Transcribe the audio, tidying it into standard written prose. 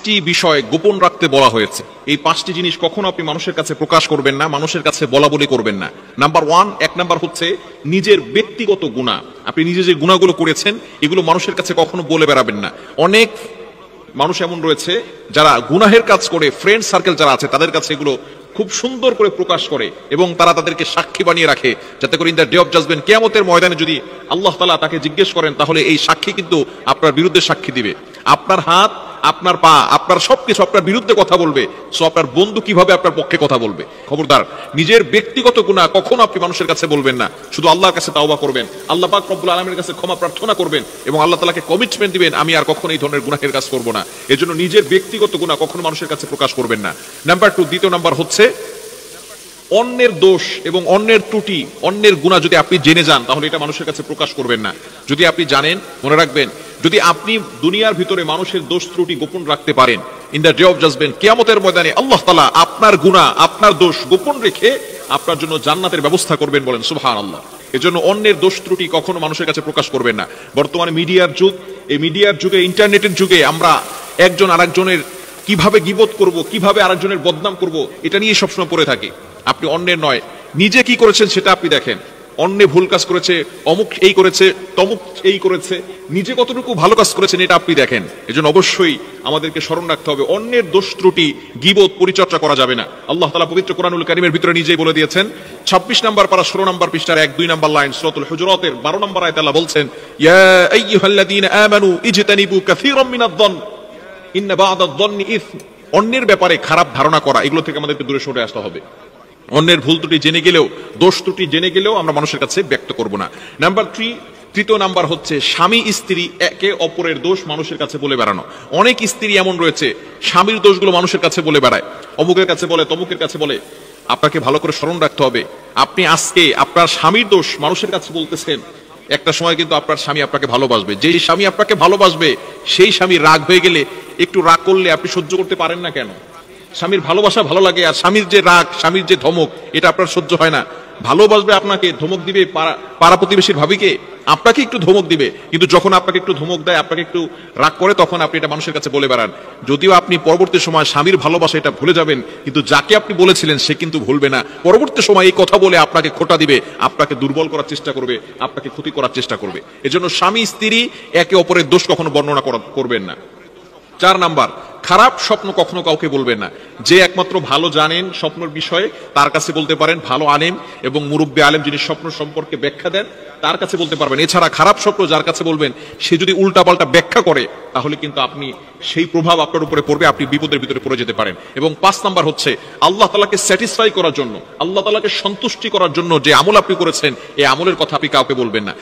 5টি বিষয় গোপন রাখতে বলা হয়েছে। এই 5টি জিনিস কখনো আপনি মানুষের কাছে প্রকাশ করবেন না, মানুষের কাছে বলা বলি করবেন না। নাম্বার 1, নাম্বার হচ্ছে নিজের ব্যক্তিগত গুনাহ। আপনি নিজে যে গুনাহগুলো করেছেন এগুলো মানুষের কাছে কখনো বলে বেড়াবেন না। অনেক মানুষ এমন রয়েছে যারা গুনাহের কাজ করে, ফ্রেন্ড সার্কেল যারা আছে তাদের কাছে এগুলো খুব সুন্দর করে প্রকাশ করে এবং তারা তাদেরকে সাক্ষী বানিয়ে রাখে, যাতে করে in the day of judgement, কিয়ামতের ময়দানে যদি আল্লাহ তাআলা তাকে জিজ্ঞেস করেন তাহলে এই সাক্ষী কিন্তু আপনার বিরুদ্ধে সাক্ষী দিবে। আপনার হাত, আপনার পা, আপনার সবকিছু আপনার বিরুদ্ধে কথা বলবে। সো আপনার বন্ধু কিভাবে আপনার পক্ষে কথা বলবে? খবরদার, নিজের ব্যক্তিগত গুনাহ কখনো আপনি মানুষের কাছে বলবেন না। শুধু আল্লাহর কাছে তাওবা করবেন, আল্লাহ পাক রব্বুল আলামিনের কাছে ক্ষমা প্রার্থনা করবেন এবং আল্লাহ তাআলাকে কমিটমেন্ট দিবেন আমি আর কখনো এই ধরনের গুনাহের কাজ করব না। এজন্য নিজের ব্যক্তিগত গুনাহ কখনো মানুষের কাছে প্রকাশ করবেন না। নাম্বার 2, দ্বিতীয় নাম্বার হচ্ছে অন্যের দোষ এবং অন্যের ত্রুটি, অন্যের গুনাহ যদি আপনি জেনে যান তাহলে এটা মানুষের কাছে প্রকাশ করবেন না। যদি আপনি জানেন, মনে রাখবেন, যদি আপনি দুনিয়ার ভিতরে মানুষের দোষ ত্রুটি গোপন রাখতে পারেন, in the day of judgement, কিয়ামতের ময়দানে আল্লাহ তাআলা আপনার গুনাহ, আপনার দোষ গোপন রেখে আপনার জন্য জান্নাতের ব্যবস্থা করবেন। বলেন সুবহানাল্লাহ। এজন্য অন্যের দোষ ত্রুটি কখনো মানুষের কাছে প্রকাশ করবেন না। বর্তমানে মিডিয়ার যুগ, এই মিডিয়ার যুগে, ইন্টারনেটের যুগে আমরা একজন আরেকজনের কিভাবে গীবত করব, কিভাবে আরেকজনের বদনাম করব, এটা নিয়ে সবসময় পড়ে থাকি। আপনি অন্যের নয়, নিজে কি করেছেন সেটা আপনি দেখেন। অন্যে ভুল কাজ করেছে, অমুক এই করেছে, তমুক এই করেছে, নিজে কতটুকু ভালো কাজ করেছেন এটা আপনি দেখেন। এজন্য অবশ্যই আমাদেরকে স্মরণ রাখতে হবে অন্যের দোষ ত্রুটি, গীবত পরিচর্যা করা যাবে না। আল্লাহ তাআলা পবিত্র কোরআনুল কারীমের ভিতরে নিজেই বলে দিয়েছেন, 26 নম্বর পারা 16 নম্বর পৃষ্ঠার 1-2 নম্বর লাইন, সূরাতুল হুজুরাতের 12 নম্বর আয়াতে আল্লাহ বলছেন, ইয়া আইয়ুহাল্লাযীনা আমানু ইজতানিবু কাসীরাম মিনায-যন্ন ইন্না বা'দায-যন্নি ইসম। অন্যের ব্যাপারে খারাপ ধারণা করা, এগুলো থেকে আমাদেরকে দূরে সরে আসতে হবে। অন্যের ভুল ত্রুটি জেনে গেলেও, দোষ ত্রুটি জেনে গেলেও আমরা মানুষের কাছে ব্যক্ত করব না। নাম্বার 3, তৃতীয় নাম্বার হচ্ছে স্বামী স্ত্রী একে অপরের দোষ মানুষের কাছে বলে বেড়ানো। অনেক স্ত্রী এমন রয়েছে স্বামীর দোষগুলো মানুষের কাছে বলে বেড়ায়, অমুকের কাছে বলে, তমুকের কাছে বলে। আপনাকে ভালো করে স্মরণ রাখতে হবে, আপনি আজকে আপনার স্বামীর দোষ মানুষের কাছে বলতেছেন, একটা সময় কিন্তু আপনার স্বামী আপনাকে ভালোবাসবে। যেই স্বামী আপনাকে ভালোবাসবে সেই স্বামী রাগ হয়ে গেলে, একটু রাগ করলে আপনি সহ্য করতে পারেন না কেন? স্বামীর ভালোবাসা ভালো লাগে, আর স্বামীর যে রাগ, স্বামীর যে ধমক, এটা আপনার সহ্য হয় না। ভালোবাসবে আপনাকে, ধমক দিবে পাড়া প্রতিবেশীর ভাবিকে, আপনাকে একটু ধমক দিবে, কিন্তু যখন আপনাকে একটু ধমক দেয়, আপনাকে একটু রাগ করে, তখন আপনি এটা মানুষের কাছে বলে বেড়ান। যদিও আপনি পরবর্তী সময় স্বামীর ভালোবাসা এটা ভুলে যাবেন, কিন্তু যাকে আপনি বলেছিলেন সে কিন্তু ভুলবে না। পরবর্তী সময় এই কথা বলে আপনাকে খোঁটা দিবে, আপনাকে দুর্বল করার চেষ্টা করবে, আপনাকে ক্ষতি করার চেষ্টা করবে। এজন্য স্বামী স্ত্রী একে অপরের দোষ কখনো বর্ণনা করবেন না। 4 নাম্বার, খারাপ স্বপ্ন কখনো কাউকে বলবেন না। যে একমাত্র ভালো জানেন স্বপ্নের বিষয়ে তার কাছে বলতে পারেন, ভালো আলেম এবং মুরব্বী আলেম যিনি স্বপ্ন সম্পর্কে ব্যাখ্যা দেন তার কাছে বলতে পারবেন। এছাড়া খারাপ স্বপ্ন যার কাছে বলবেন সে যদি উল্টাপাল্টা ব্যাখ্যা করে তাহলে কিন্তু আপনি সেই প্রভাব আপনার উপরে পড়বে, আপনি বিপদের ভিতরে পড়ে যেতে পারেন। এবং 5 নাম্বার হচ্ছে আল্লাহ তাআলাকে স্যাটিসফাই করার জন্য, আল্লাহ তাআলাকে সন্তুষ্টি করার জন্য যে আমল আপনি করেছেন এই আমলের কথা আপনি কাউকে বলবেন না।